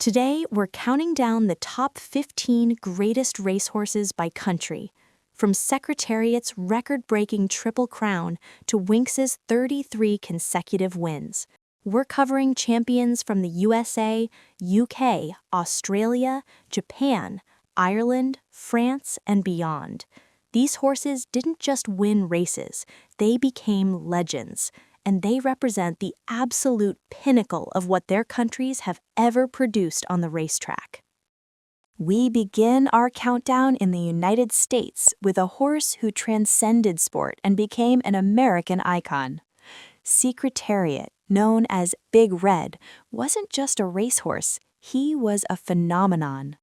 Today, we're counting down the top 15 greatest racehorses by country, from Secretariat's record-breaking Triple Crown to Winx's 33 consecutive wins. We're covering champions from the USA, UK, Australia, Japan, Ireland, France, and beyond. These horses didn't just win races, they became legends, and they represent the absolute pinnacle of what their countries have ever produced on the racetrack. We begin our countdown in the United States with a horse who transcended sport and became an American icon. Secretariat, known as Big Red, wasn't just a racehorse, he was a phenomenon.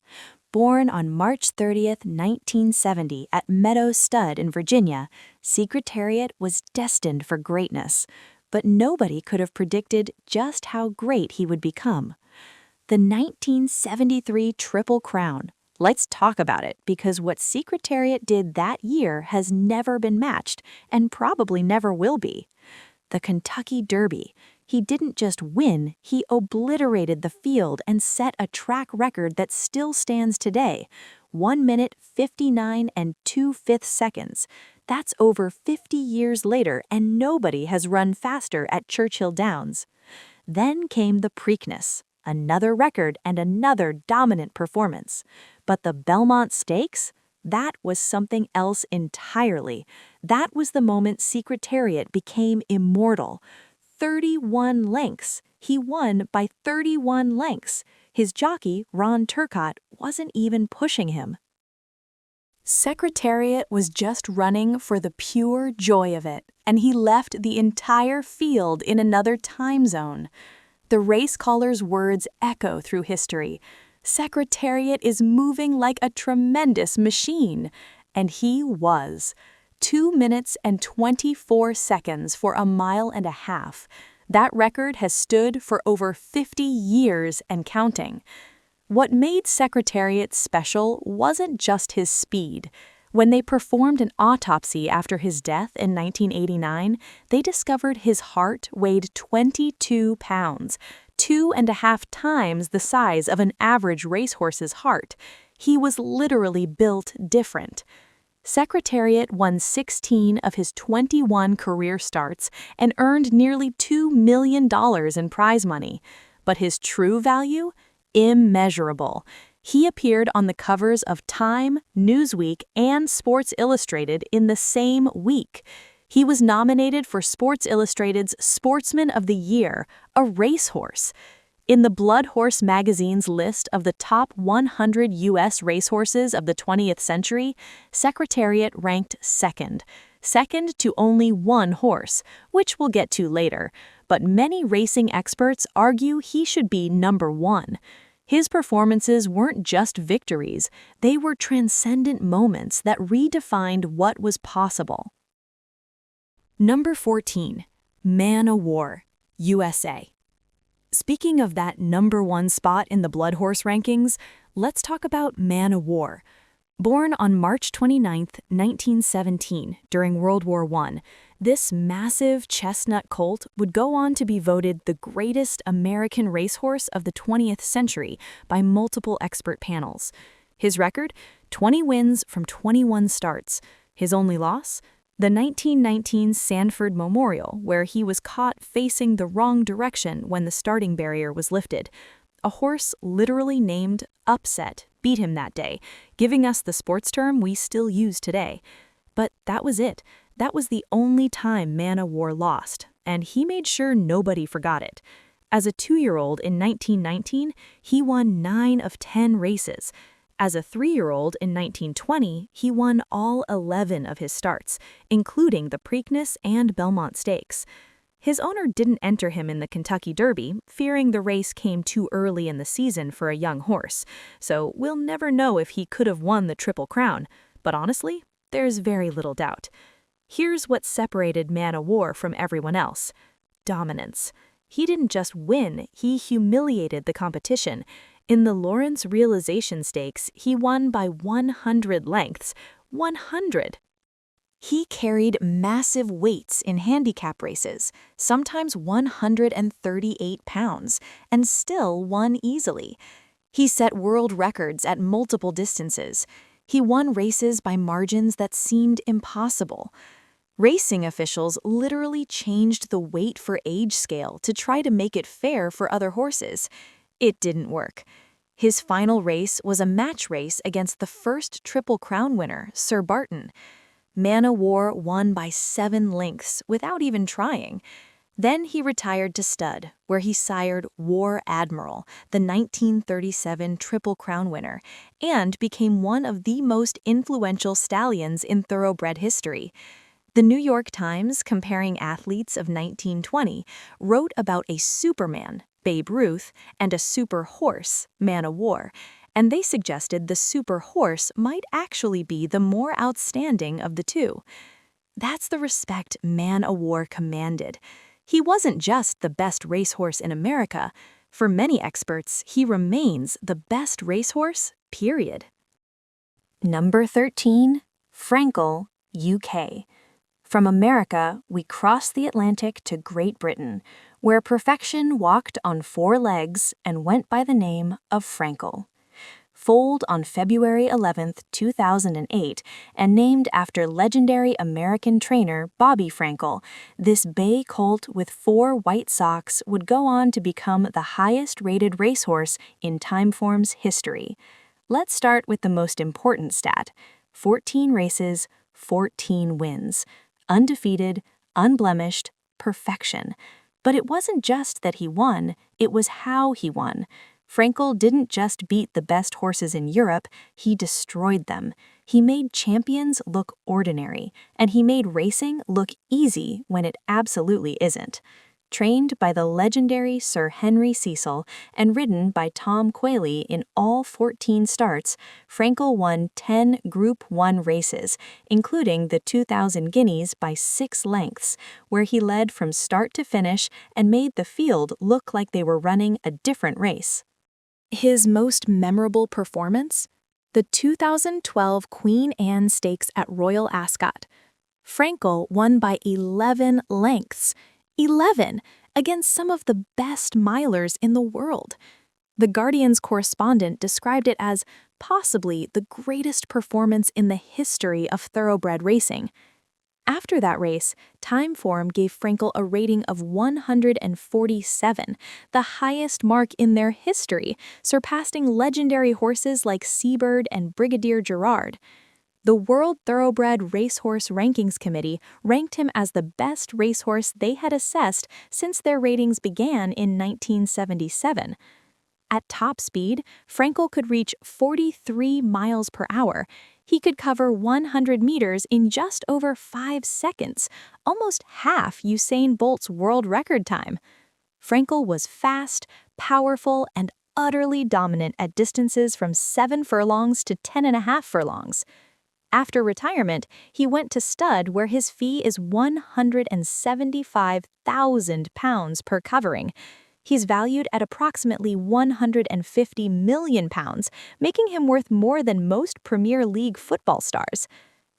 Born on March 30th, 1970 at Meadows Stud in Virginia, Secretariat was destined for greatness, but nobody could have predicted just how great he would become. The 1973 Triple Crown. Let's talk about it, because what Secretariat did that year has never been matched, and probably never will be. The Kentucky Derby. He didn't just win, he obliterated the field and set a track record that still stands today. 1 minute, 59 and 2/5 seconds. That's over 50 years later, and nobody has run faster at Churchill Downs. Then came the Preakness, another record and another dominant performance. But the Belmont Stakes? That was something else entirely. That was the moment Secretariat became immortal. 31 lengths. He won by 31 lengths. His jockey, Ron Turcotte, wasn't even pushing him. Secretariat was just running for the pure joy of it, and he left the entire field in another time zone. The race caller's words echo through history. Secretariat is moving like a tremendous machine. And he was. 2 minutes and 24 seconds for a mile and a half. That record has stood for over 50 years and counting. What made Secretariat special wasn't just his speed. When they performed an autopsy after his death in 1989, they discovered his heart weighed 22 pounds, 2.5 times the size of an average racehorse's heart. He was literally built different. Secretariat won 16 of his 21 career starts and earned nearly $2 million in prize money. But his true value? Immeasurable. He appeared on the covers of Time, Newsweek, and Sports Illustrated in the same week. He was nominated for Sports Illustrated's Sportsman of the Year, a racehorse. In the Blood Horse magazine's list of the top 100 U.S. racehorses of the 20th century, Secretariat ranked second to only one horse, which we'll get to later, but many racing experts argue he should be number one. His performances weren't just victories, they were transcendent moments that redefined what was possible. Number 14. Man o' War, USA. Speaking of that number one spot in the Blood Horse rankings, let's talk about Man o' War. Born on March 29, 1917, during World War I, this massive chestnut colt would go on to be voted the greatest American racehorse of the 20th century by multiple expert panels. His record? 20 wins from 21 starts. His only loss? The 1919 Sanford Memorial, where he was caught facing the wrong direction when the starting barrier was lifted. A horse literally named Upset beat him that day, giving us the sports term we still use today. But that was it. That was the only time Man o' War lost, and he made sure nobody forgot it. As a 2-year-old in 1919, he won 9 of 10 races. As a 3-year-old in 1920, he won all 11 of his starts, including the Preakness and Belmont Stakes. His owner didn't enter him in the Kentucky Derby, fearing the race came too early in the season for a young horse, so we'll never know if he could have won the Triple Crown, but honestly, there's very little doubt. Here's what separated Man o' War from everyone else: dominance. He didn't just win, he humiliated the competition. In the Lawrence Realization Stakes, he won by 100 lengths. 100! He carried massive weights in handicap races, sometimes 138 pounds, and still won easily. He set world records at multiple distances. He won races by margins that seemed impossible. Racing officials literally changed the weight for age scale to try to make it fair for other horses. It didn't work. His final race was a match race against the first Triple Crown winner, Sir Barton. Man o' War won by 7 lengths without even trying. Then he retired to stud, where he sired War Admiral, the 1937 Triple Crown winner, and became one of the most influential stallions in thoroughbred history. The New York Times, comparing athletes of 1920, wrote about a Superman, Babe Ruth, and a super horse, Man o' War, and they suggested the super horse might actually be the more outstanding of the two. That's the respect Man o' War commanded. He wasn't just the best racehorse in America. For many experts, he remains the best racehorse, period. Number 13, Frankel, UK. From America, we crossed the Atlantic to Great Britain, where perfection walked on 4 legs and went by the name of Frankel. Foaled on February 11, 2008, and named after legendary American trainer Bobby Frankel, this bay colt with 4 white socks would go on to become the highest-rated racehorse in Timeform's history. Let's start with the most important stat: 14 races, 14 wins. Undefeated, unblemished, perfection. But it wasn't just that he won, it was how he won. Frankel didn't just beat the best horses in Europe, he destroyed them. He made champions look ordinary, and he made racing look easy when it absolutely isn't. Trained by the legendary Sir Henry Cecil and ridden by Tom Quayle in all 14 starts, Frankel won 10 Group 1 races, including the 2000 Guineas by 6 lengths, where he led from start to finish and made the field look like they were running a different race. His most memorable performance? The 2012 Queen Anne Stakes at Royal Ascot. Frankel won by 11 lengths. 11 against some of the best milers in the world. The Guardian's correspondent described it as possibly the greatest performance in the history of thoroughbred racing. After that race, Timeform gave Frankel a rating of 147, the highest mark in their history, surpassing legendary horses like Seabird and Brigadier Gerard. The World Thoroughbred Racehorse Rankings Committee ranked him as the best racehorse they had assessed since their ratings began in 1977. At top speed, Frankel could reach 43 miles per hour. He could cover 100 meters in just over 5 seconds, almost half Usain Bolt's world record time. Frankel was fast, powerful, and utterly dominant at distances from 7 furlongs to 10.5 furlongs. After retirement, he went to stud where his fee is £175,000 per covering. He's valued at approximately £150 million, making him worth more than most Premier League football stars.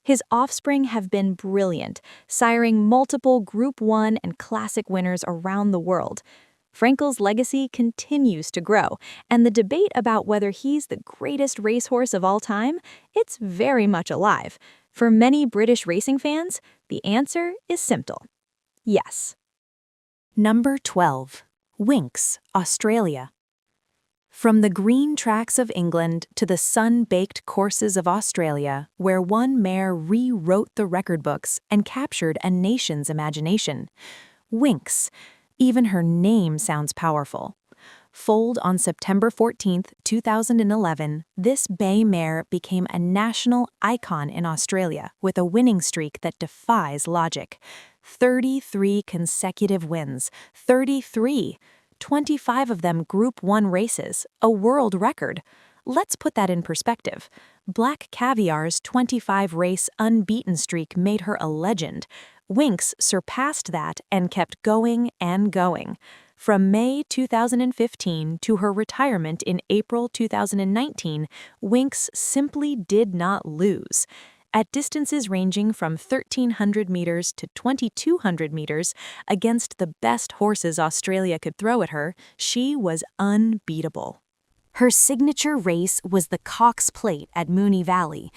His offspring have been brilliant, siring multiple Group 1 and Classic winners around the world. Frankel's legacy continues to grow, and the debate about whether he's the greatest racehorse of all time, it's very much alive. For many British racing fans, the answer is simple: yes. Number 12. Winx, Australia. From the green tracks of England to the sun-baked courses of Australia, where one mare rewrote the record books and captured a nation's imagination. Winx. Even her name sounds powerful. Foaled on September 14, 2011, this bay mare became a national icon in Australia with a winning streak that defies logic. 33 consecutive wins. 33! 25 of them Group 1 races, a world record. Let's put that in perspective. Black Caviar's 25-race unbeaten streak made her a legend. Winx surpassed that and kept going and going. From May 2015 to her retirement in April 2019, Winx simply did not lose. At distances ranging from 1,300 meters to 2,200 meters, against the best horses Australia could throw at her, she was unbeatable. Her signature race was the Cox Plate at Mooney Valley.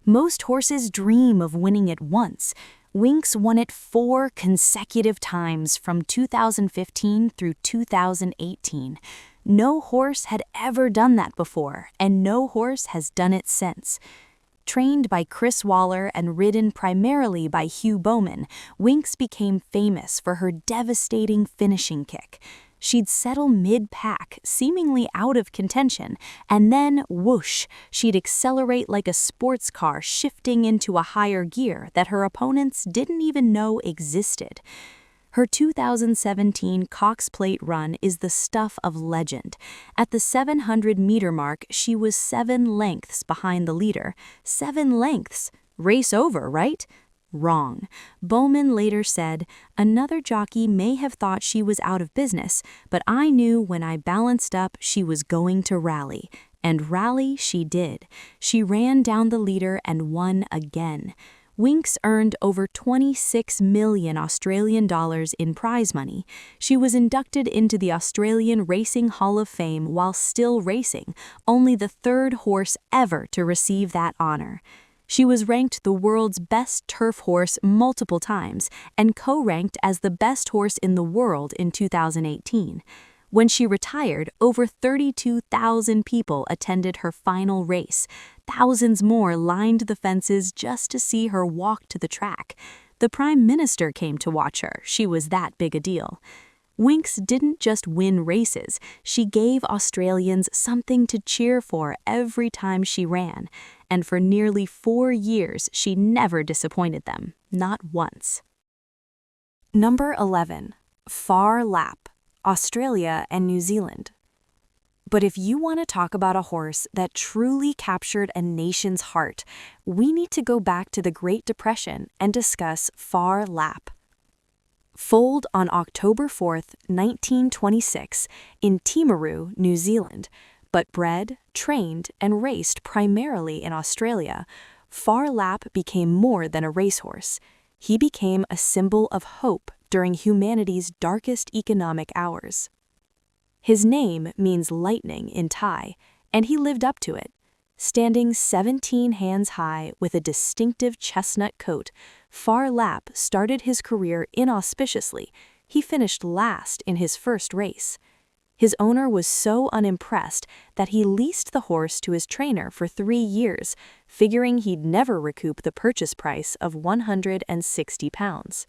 Most horses dream of winning it once. Winx won it 4 consecutive times from 2015 through 2018. No horse had ever done that before, and no horse has done it since. Trained by Chris Waller and ridden primarily by Hugh Bowman, Winx became famous for her devastating finishing kick. She'd settle mid-pack, seemingly out of contention, and then, whoosh, she'd accelerate like a sports car shifting into a higher gear that her opponents didn't even know existed. Her 2017 Cox Plate run is the stuff of legend. At the 700-meter mark, she was 7 lengths behind the leader. 7 lengths. Race over, right? Wrong. Bowman later said, "Another jockey may have thought she was out of business, but I knew when I balanced up she was going to rally." And rally she did. She ran down the leader and won again. Winx earned over 26 million Australian dollars in prize money. She was inducted into the Australian Racing Hall of Fame while still racing, only the 3rd horse ever to receive that honor. She was ranked the world's best turf horse multiple times and co-ranked as the best horse in the world in 2018. When she retired, over 32,000 people attended her final race. Thousands more lined the fences just to see her walk to the track. The Prime Minister came to watch her. She was that big a deal. Winx didn't just win races, she gave Australians something to cheer for every time she ran. And for nearly 4 years, she never disappointed them, not once. Number 11. Phar Lap, Australia and New Zealand. But if you want to talk about a horse that truly captured a nation's heart, we need to go back to the Great Depression and discuss Phar Lap. Foaled on October 4, 1926, in Timaru, New Zealand, but bred, trained, and raced primarily in Australia, Phar Lap became more than a racehorse. He became a symbol of hope during humanity's darkest economic hours. His name means lightning in Thai, and he lived up to it. Standing 17 hands high with a distinctive chestnut coat, Phar Lap started his career inauspiciously. He finished last in his first race. His owner was so unimpressed that he leased the horse to his trainer for 3 years, figuring he'd never recoup the purchase price of £160.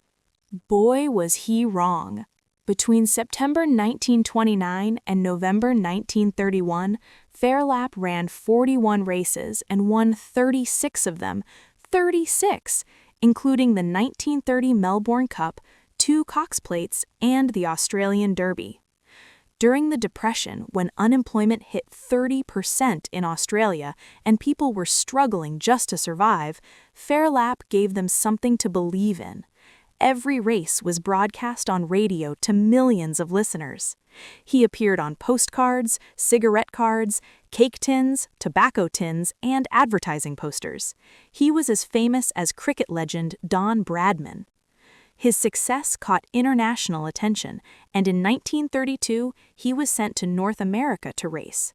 Boy, was he wrong. Between September 1929 and November 1931, Phar Lap ran 41 races and won 36 of them, 36, including the 1930 Melbourne Cup, 2 Cox Plates, and the Australian Derby. During the Depression, when unemployment hit 30% in Australia and people were struggling just to survive, Phar Lap gave them something to believe in. Every race was broadcast on radio to millions of listeners. He appeared on postcards, cigarette cards, cake tins, tobacco tins, and advertising posters. He was as famous as cricket legend Don Bradman. His success caught international attention, and in 1932, he was sent to North America to race.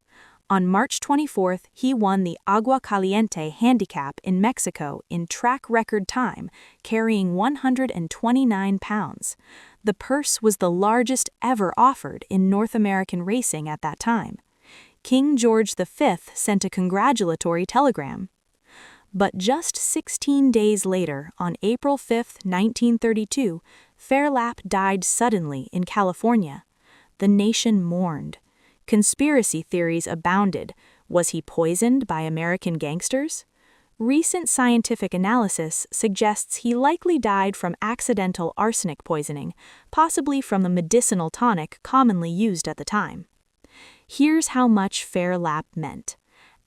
On March 24th, he won the Agua Caliente Handicap in Mexico in track record time, carrying 129 pounds. The purse was the largest ever offered in North American racing at that time. King George V sent a congratulatory telegram. But just 16 days later, on April 5, 1932, Phar Lap died suddenly in California. The nation mourned. Conspiracy theories abounded. Was he poisoned by American gangsters? Recent scientific analysis suggests he likely died from accidental arsenic poisoning, possibly from the medicinal tonic commonly used at the time. Here's how much Phar Lap meant.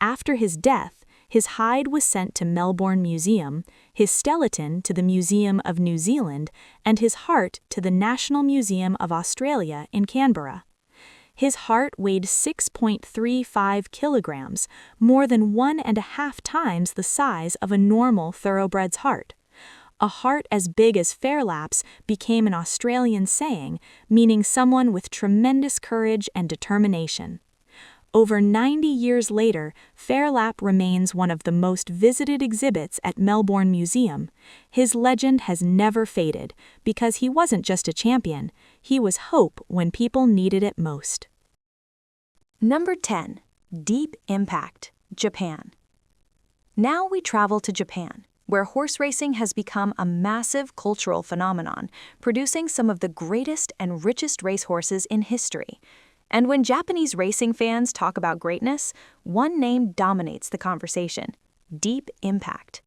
After his death, his hide was sent to Melbourne Museum, his skeleton to the Museum of New Zealand, and his heart to the National Museum of Australia in Canberra. His heart weighed 6.35 kilograms, more than 1.5 times the size of a normal thoroughbred's heart. A heart as big as Phar Lap's became an Australian saying, meaning someone with tremendous courage and determination. Over 90 years later, Fairlap remains one of the most visited exhibits at Melbourne Museum. His legend has never faded because he wasn't just a champion, he was hope when people needed it most. Number 10. Deep Impact, Japan. Now we travel to Japan, where horse racing has become a massive cultural phenomenon, producing some of the greatest and richest racehorses in history. And when Japanese racing fans talk about greatness, one name dominates the conversation: Deep Impact.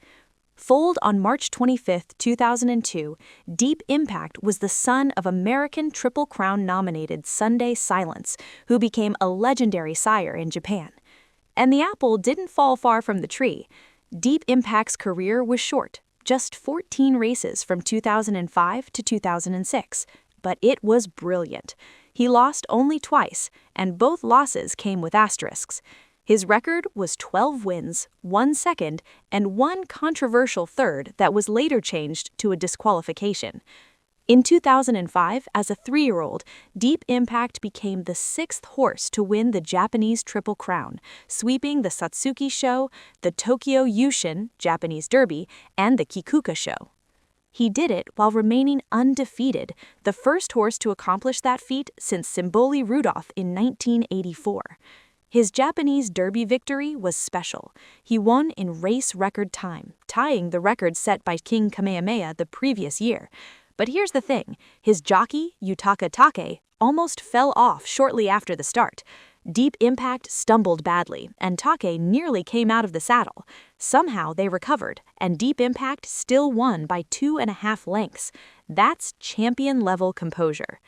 Foaled on March 25, 2002, Deep Impact was the son of American Triple Crown nominated Sunday Silence, who became a legendary sire in Japan. And the apple didn't fall far from the tree. Deep Impact's career was short, just 14 races from 2005 to 2006, but it was brilliant. He lost only twice, and both losses came with asterisks. His record was 12 wins, 1 second, and 1 controversial third that was later changed to a disqualification. In 2005, as a 3-year-old, Deep Impact became the 6th horse to win the Japanese Triple Crown, sweeping the Satsuki Show, the Tokyo Yushin Japanese Derby, and the Kikuka Show. He did it while remaining undefeated, the first horse to accomplish that feat since Symboli Rudolph in 1984. His Japanese Derby victory was special. He won in race record time, tying the record set by King Kamehameha the previous year. But here's the thing, his jockey, Yutaka Take, almost fell off shortly after the start. Deep Impact stumbled badly, and Take nearly came out of the saddle. Somehow they recovered, and Deep Impact still won by 2.5 lengths. That's champion-level composure.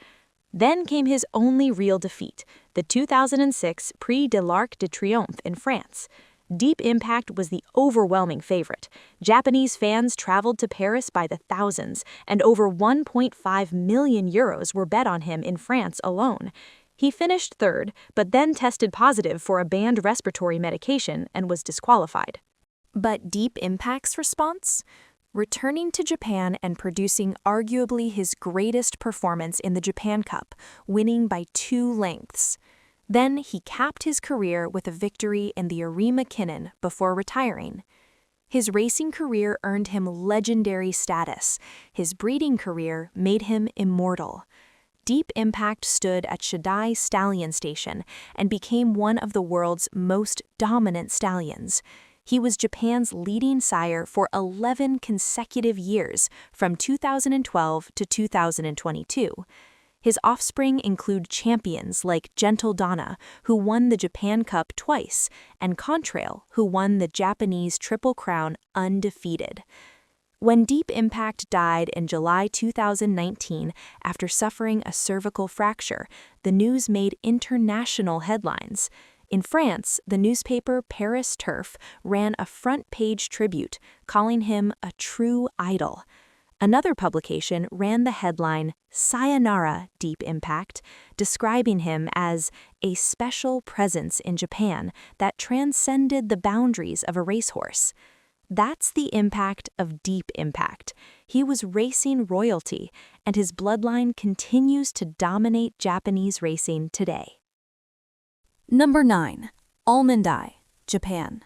Then came his only real defeat, the 2006 Prix de l'Arc de Triomphe in France. Deep Impact was the overwhelming favorite. Japanese fans traveled to Paris by the thousands, and over 1.5 million euros were bet on him in France alone. He finished 3rd, but then tested positive for a banned respiratory medication and was disqualified. But Deep Impact's response? Returning to Japan and producing arguably his greatest performance in the Japan Cup, winning by 2 lengths. Then he capped his career with a victory in the Arima Kinnan before retiring. His racing career earned him legendary status. His breeding career made him immortal. Deep Impact stood at Shadai Stallion Station and became one of the world's most dominant stallions. He was Japan's leading sire for 11 consecutive years, from 2012 to 2022. His offspring include champions like Gentle Donna, who won the Japan Cup twice, and Contrail, who won the Japanese Triple Crown undefeated. When Deep Impact died in July 2019 after suffering a cervical fracture, the news made international headlines. In France, the newspaper Paris Turf ran a front-page tribute, calling him a true idol. Another publication ran the headline, "Sayonara, Deep Impact," describing him as a special presence in Japan that transcended the boundaries of a racehorse. That's the impact of Deep Impact. He was racing royalty, and his bloodline continues to dominate Japanese racing today. Number 9. Almond Eye, Japan.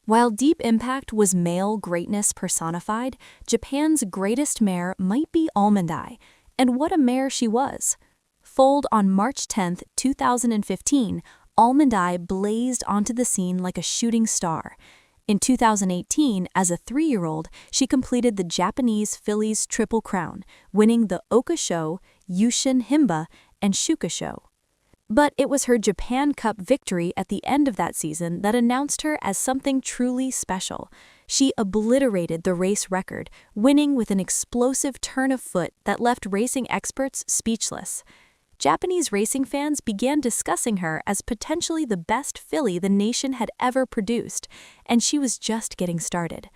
While Deep Impact was male greatness personified, Japan's greatest mare might be Almond Eye, and what a mare she was. Foaled on March 10, 2015, Almond Eye blazed onto the scene like a shooting star. In 2018, as a 3-year-old, she completed the Japanese Fillies Triple Crown, winning the Oka Show, Yushin Himba, and Shuka Show. But it was her Japan Cup victory at the end of that season that announced her as something truly special. She obliterated the race record, winning with an explosive turn of foot that left racing experts speechless. Japanese racing fans began discussing her as potentially the best filly the nation had ever produced, and she was just getting started.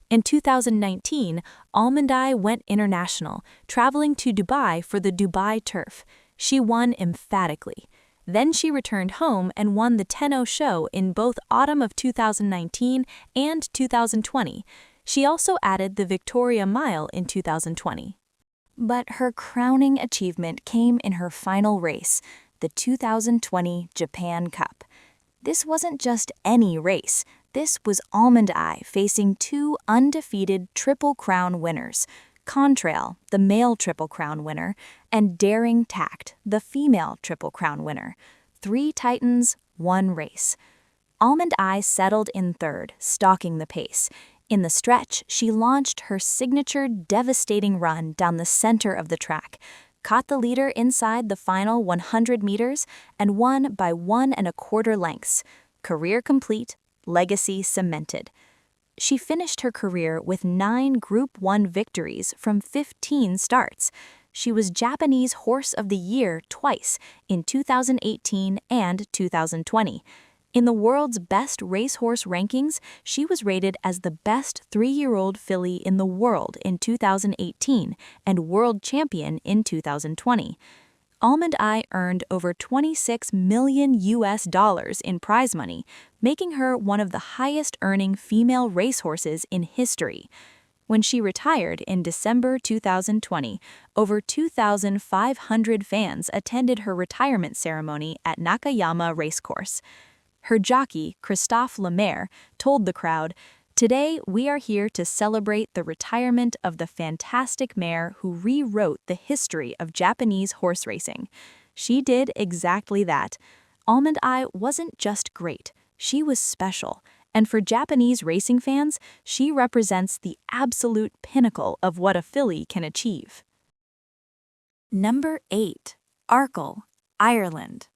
In 2019, Almond Eye went international, traveling to Dubai for the Dubai Turf. She won emphatically. Then she returned home and won the Tenno Show in both autumn of 2019 and 2020. She also added the Victoria Mile in 2020. But her crowning achievement came in her final race, the 2020 Japan Cup. This wasn't just any race. This was Almond Eye facing two undefeated Triple Crown winners, Contrail, the male Triple Crown winner, and Daring Tact, the female Triple Crown winner. 3 titans, 1 race. Almond Eye settled in third, stalking the pace. In the stretch, she launched her signature devastating run down the center of the track, caught the leader inside the final 100 meters, and won by 1 1/4 lengths. Career complete, legacy cemented. She finished her career with 9 Group 1 victories from 15 starts. She was Japanese Horse of the Year twice, in 2018 and 2020. In the world's best racehorse rankings, she was rated as the best 3-year-old filly in the world in 2018 and world champion in 2020. Almond Eye earned over $26 million in prize money, making her one of the highest-earning female racehorses in history. When she retired in December 2020, over 2,500 fans attended her retirement ceremony at Nakayama Racecourse. Her jockey, Christophe Lemaire, told the crowd, "Today we are here to celebrate the retirement of the fantastic mare who rewrote the history of Japanese horse racing." She did exactly that. Almond Eye wasn't just great, she was special. And for Japanese racing fans, she represents the absolute pinnacle of what a filly can achieve. Number 8. Arkle, Ireland.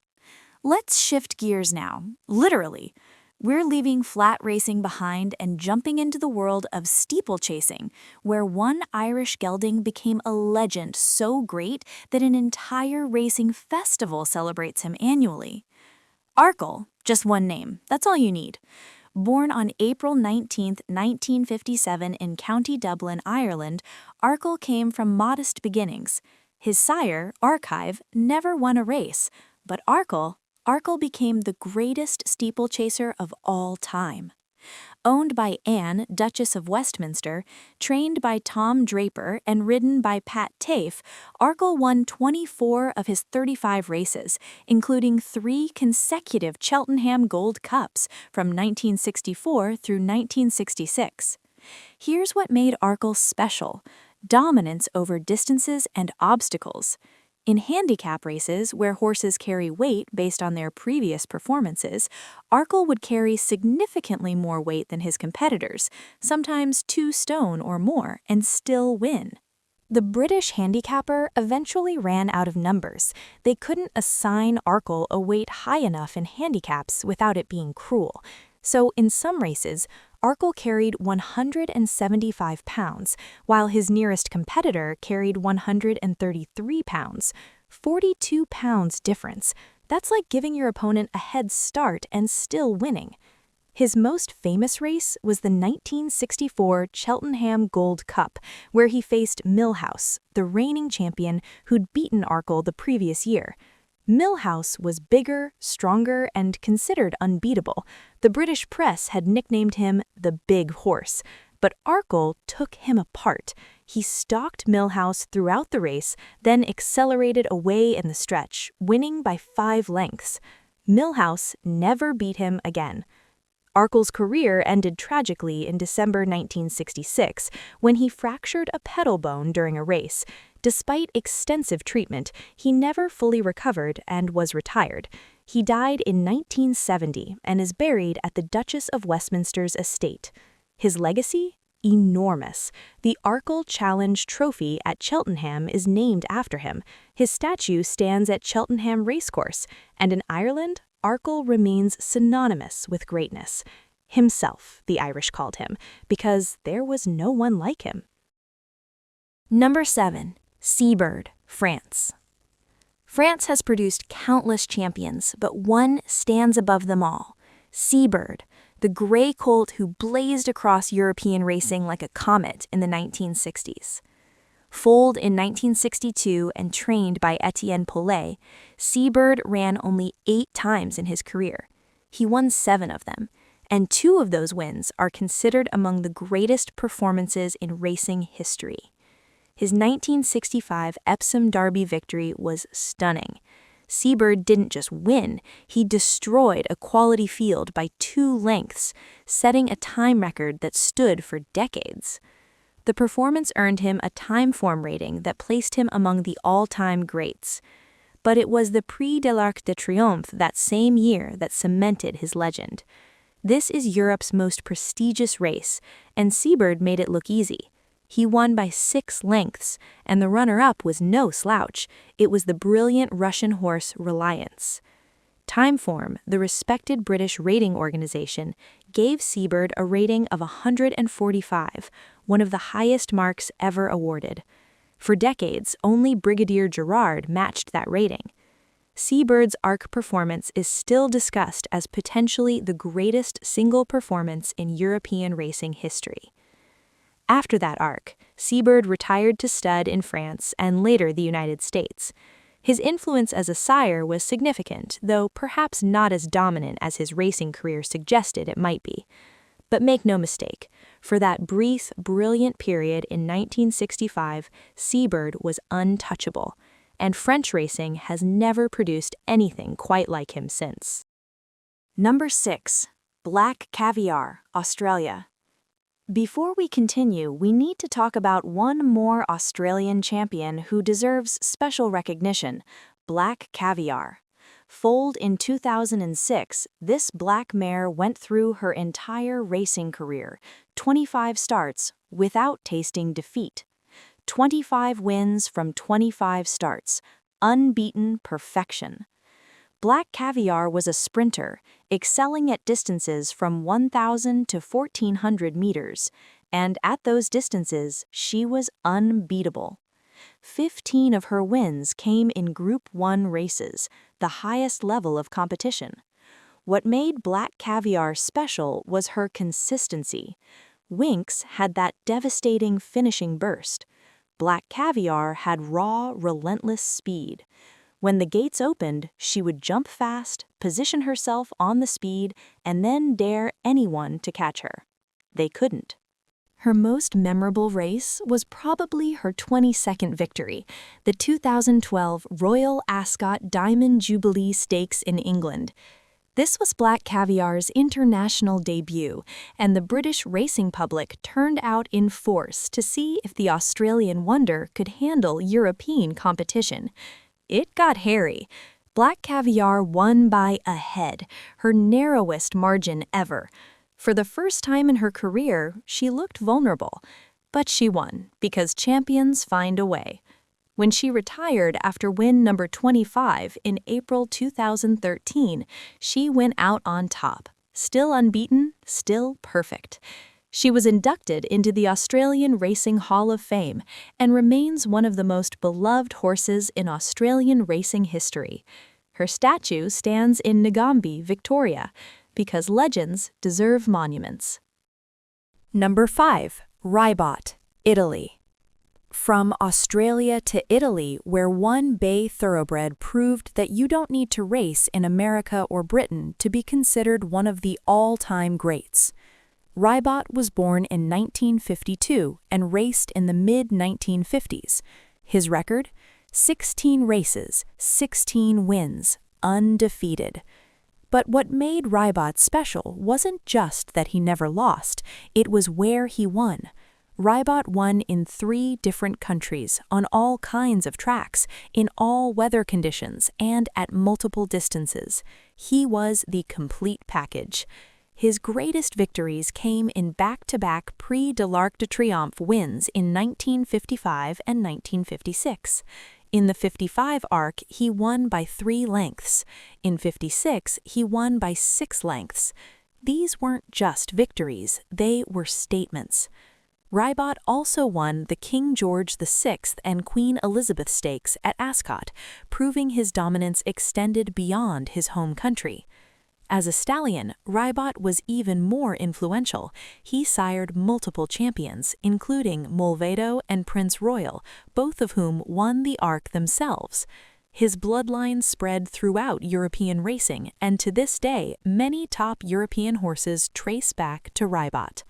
Let's shift gears now, literally. We're leaving flat racing behind and jumping into the world of steeplechasing, where one Irish gelding became a legend so great that an entire racing festival celebrates him annually. Arkle, just one name, that's all you need. Born on April 19, 1957 in County Dublin, Ireland, Arkle came from modest beginnings. His sire, Archive, never won a race, but Arkle became the greatest steeplechaser of all time. Owned by Anne, Duchess of Westminster, trained by Tom Draper, and ridden by Pat Tafe, Arkle won 24 of his 35 races, including 3 consecutive Cheltenham Gold Cups from 1964 through 1966. Here's what made Arkle special: dominance over distances and obstacles. In handicap races, where horses carry weight based on their previous performances, Arkle would carry significantly more weight than his competitors, sometimes 2 stone or more, and still win. The British handicapper eventually ran out of numbers. They couldn't assign Arkle a weight high enough in handicaps without it being cruel. So in some races, Arkle carried 175 pounds, while his nearest competitor carried 133 pounds. 42 pounds difference. That's like giving your opponent a head start and still winning. His most famous race was the 1964 Cheltenham Gold Cup, where he faced Millhouse, the reigning champion who'd beaten Arkle the previous year. Millhouse was bigger, stronger, and considered unbeatable. The British press had nicknamed him the Big Horse, but Arkle took him apart. He stalked Millhouse throughout the race, then accelerated away in the stretch, winning by 5 lengths. Millhouse never beat him again. Arkle's career ended tragically in December 1966 when he fractured a pedal bone during a race. Despite extensive treatment, he never fully recovered and was retired. He died in 1970 and is buried at the Duchess of Westminster's estate. His legacy? Enormous. The Arkle Challenge Trophy at Cheltenham is named after him. His statue stands at Cheltenham Racecourse, and in Ireland, Arkle remains synonymous with greatness. Himself, the Irish called him, because there was no one like him. Number 7. Seabird, France. France has produced countless champions, but one stands above them all: Seabird, the gray colt who blazed across European racing like a comet in the 1960s. Foaled in 1962 and trained by Etienne Paulet, Seabird ran only 8 times in his career. He won 7 of them, and 2 of those wins are considered among the greatest performances in racing history. His 1965 Epsom Derby victory was stunning. Seabird didn't just win, he destroyed a quality field by 2 lengths, setting a time record that stood for decades. The performance earned him a Timeform rating that placed him among the all-time greats. But it was the Prix de l'Arc de Triomphe that same year that cemented his legend. This is Europe's most prestigious race, and Seabird made it look easy. He won by 6 lengths, and the runner-up was no slouch. It was the brilliant Russian horse Reliance. Timeform, the respected British rating organization, gave Seabird a rating of 145, one of the highest marks ever awarded. For decades, only Brigadier Gerard matched that rating. Seabird's Arc performance is still discussed as potentially the greatest single performance in European racing history. After that Arc, Seabird retired to stud in France and later the United States. His influence as a sire was significant, though perhaps not as dominant as his racing career suggested it might be. But make no mistake, for that brief, brilliant period in 1965, Seabird was untouchable, and French racing has never produced anything quite like him since. Number 6. Black Caviar, Australia. Before we continue, we need to talk about one more Australian champion who deserves special recognition, Black Caviar. Foaled in 2006, this black mare went through her entire racing career, 25 starts, without tasting defeat. 25 wins from 25 starts, unbeaten perfection. Black Caviar was a sprinter, excelling at distances from 1,000 to 1,400 meters, and at those distances, she was unbeatable. 15 of her wins came in Group 1 races, the highest level of competition. What made Black Caviar special was her consistency. Winx had that devastating finishing burst. Black Caviar had raw, relentless speed. When the gates opened, she would jump fast, position herself on the speed, and then dare anyone to catch her. They couldn't. Her most memorable race was probably her 22nd victory, the 2012 Royal Ascot Diamond Jubilee Stakes in England. This was Black Caviar's international debut, and the British racing public turned out in force to see if the Australian wonder could handle European competition. It got hairy. Black Caviar won by a head, her narrowest margin ever. For the first time in her career, she looked vulnerable. But she won, because champions find a way. When she retired after win number 25 in April 2013, she went out on top. Still unbeaten, still perfect. She was inducted into the Australian Racing Hall of Fame and remains one of the most beloved horses in Australian racing history. Her statue stands in Nagambie, Victoria, because legends deserve monuments. Number 5. Ribot, Italy. From Australia to Italy, where one bay thoroughbred proved that you don't need to race in America or Britain to be considered one of the all-time greats. Ribot was born in 1952 and raced in the mid-1950s. His record? 16 races, 16 wins, undefeated. But what made Ribot special wasn't just that he never lost, it was where he won. Ribot won in 3 different countries, on all kinds of tracks, in all weather conditions, and at multiple distances. He was the complete package. His greatest victories came in back-to-back Prix de l'Arc de Triomphe wins in 1955 and 1956. In the 55 Arc, he won by 3 lengths. In 56, he won by 6 lengths. These weren't just victories, they were statements. Ribot also won the King George VI and Queen Elizabeth Stakes at Ascot, proving his dominance extended beyond his home country. As a stallion, Ribot was even more influential. He sired multiple champions, including Mulvedo and Prince Royal, both of whom won the Arc themselves. His bloodline spread throughout European racing, and to this day, many top European horses trace back to Ribot.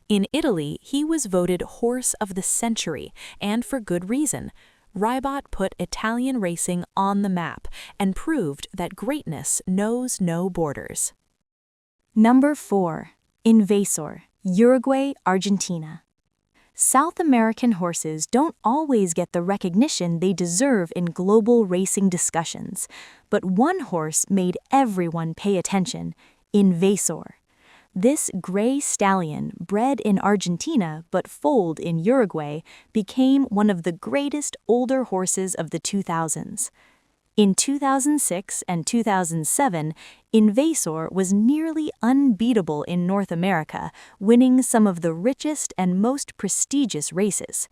In Italy, he was voted Horse of the Century, and for good reason. Ribot put Italian racing on the map and proved that greatness knows no borders. Number 4. Invasor, Uruguay, Argentina. South American horses don't always get the recognition they deserve in global racing discussions, but one horse made everyone pay attention: Invasor. This gray stallion, bred in Argentina but foaled in Uruguay, became one of the greatest older horses of the 2000s. In 2006 and 2007, Invasor was nearly unbeatable in North America, winning some of the richest and most prestigious races.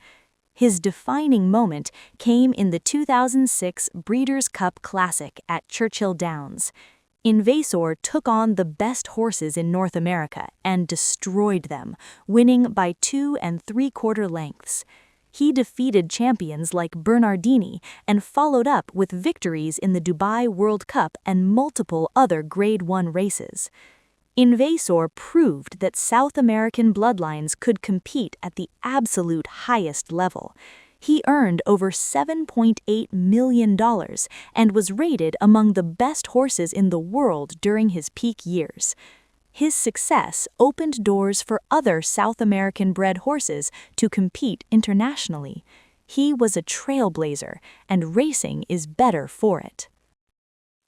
His defining moment came in the 2006 Breeders' Cup Classic at Churchill Downs. Invasor took on the best horses in North America and destroyed them, winning by 2 3/4 lengths. He defeated champions like Bernardini and followed up with victories in the Dubai World Cup and multiple other Grade 1 races. Invasor proved that South American bloodlines could compete at the absolute highest level. He earned over $7.8 million and was rated among the best horses in the world during his peak years. His success opened doors for other South American-bred horses to compete internationally. He was a trailblazer, and racing is better for it.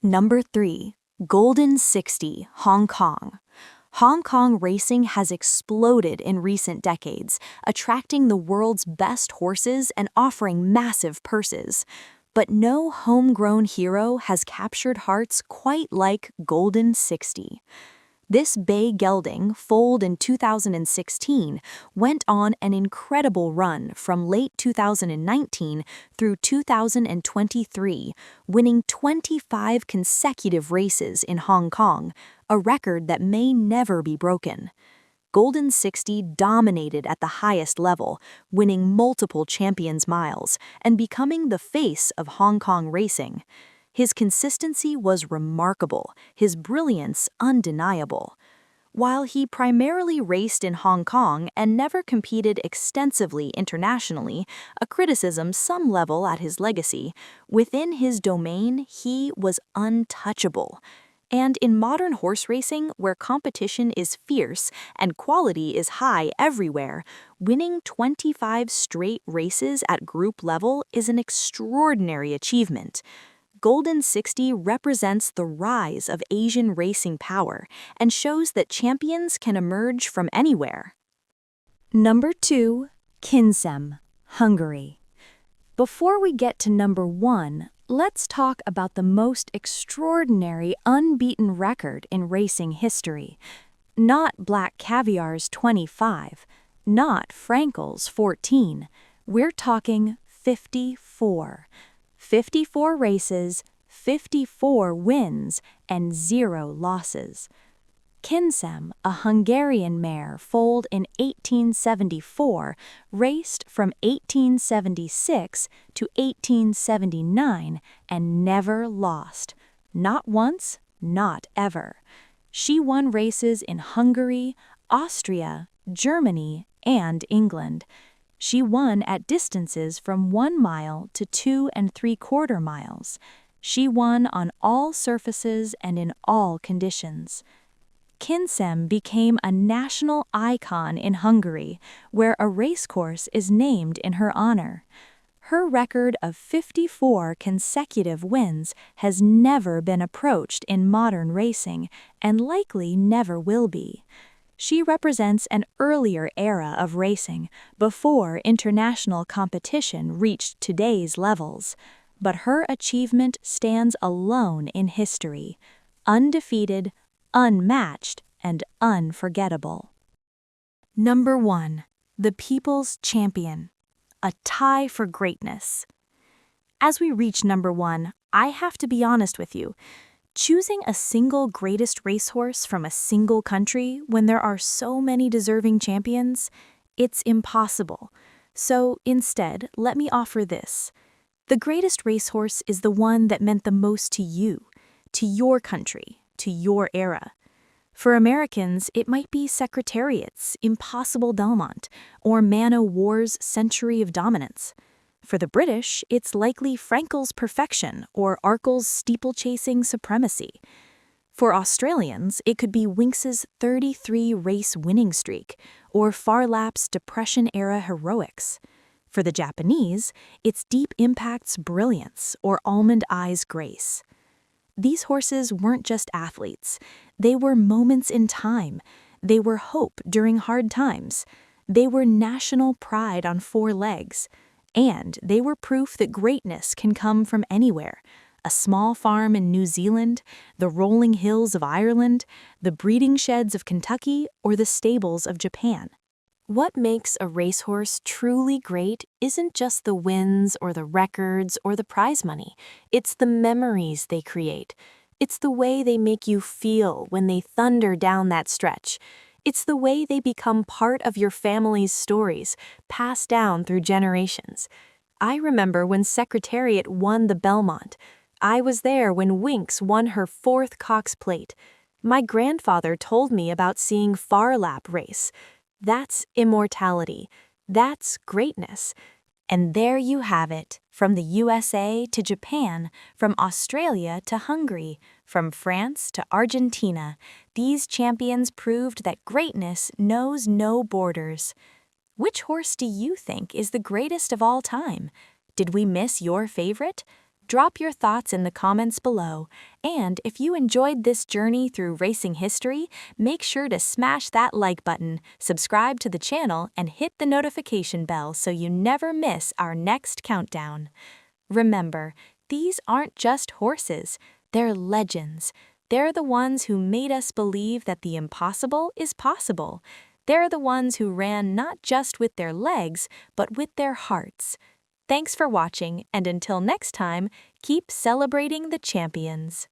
Number 3. Golden 60, Hong Kong. Hong Kong racing has exploded in recent decades, attracting the world's best horses and offering massive purses. But no homegrown hero has captured hearts quite like Golden 60. This bay gelding, foaled in 2016, went on an incredible run from late 2019 through 2023, winning 25 consecutive races in Hong Kong, a record that may never be broken. Golden 60 dominated at the highest level, winning multiple Champions Miles and becoming the face of Hong Kong racing. His consistency was remarkable, his brilliance undeniable. While he primarily raced in Hong Kong and never competed extensively internationally, a criticism some level at his legacy, within his domain he was untouchable. And in modern horse racing, where competition is fierce and quality is high everywhere, winning 25 straight races at group level is an extraordinary achievement. Golden 60 represents the rise of Asian racing power and shows that champions can emerge from anywhere. Number 2. Kinsem, Hungary. Before we get to number 1, let's talk about the most extraordinary unbeaten record in racing history. Not Black Caviar's 25, not Frankel's 14. We're talking 54. 54 races, 54 wins, and 0 losses. Kinsem, a Hungarian mare foaled in 1874, raced from 1876 to 1879 and never lost. Not once, not ever. She won races in Hungary, Austria, Germany, and England. She won at distances from 1 mile to 2 3/4 miles. She won on all surfaces and in all conditions. Kinsem became a national icon in Hungary, where a racecourse is named in her honor. Her record of 54 consecutive wins has never been approached in modern racing and likely never will be. She represents an earlier era of racing, before international competition reached today's levels. But her achievement stands alone in history, undefeated, unmatched, and unforgettable. Number 1. The People's Champion. A tie for greatness. As we reach number 1, I have to be honest with you. Choosing a single greatest racehorse from a single country when there are so many deserving champions, it's impossible. So instead, let me offer this. The greatest racehorse is the one that meant the most to you, to your country, to your era. For Americans, it might be Secretariat's Impossible Belmont or Man O' War's Century of Dominance. For the British, it's likely Frankel's perfection or Arkell's steeplechasing supremacy. For Australians, it could be Winx's 33-race winning streak or Farlap's Depression-era heroics. For the Japanese, it's Deep Impact's brilliance or Almond Eye's grace. These horses weren't just athletes. They were moments in time. They were hope during hard times. They were national pride on four legs. And they were proof that greatness can come from anywhere. A small farm in New Zealand, the rolling hills of Ireland, the breeding sheds of Kentucky, or the stables of Japan. What makes a racehorse truly great isn't just the wins or the records or the prize money. It's the memories they create. It's the way they make you feel when they thunder down that stretch. It's the way they become part of your family's stories, passed down through generations. I remember when Secretariat won the Belmont. I was there when Winx won her 4th Cox Plate. My grandfather told me about seeing Farlap race. That's immortality. That's greatness. And there you have it, from the USA to Japan, from Australia to Hungary, from France to Argentina. These champions proved that greatness knows no borders. Which horse do you think is the greatest of all time? Did we miss your favorite? Drop your thoughts in the comments below, and if you enjoyed this journey through racing history, make sure to smash that like button, subscribe to the channel, and hit the notification bell so you never miss our next countdown. Remember, these aren't just horses, they're legends. They're the ones who made us believe that the impossible is possible. They're the ones who ran not just with their legs, but with their hearts. Thanks for watching, and until next time, keep celebrating the champions.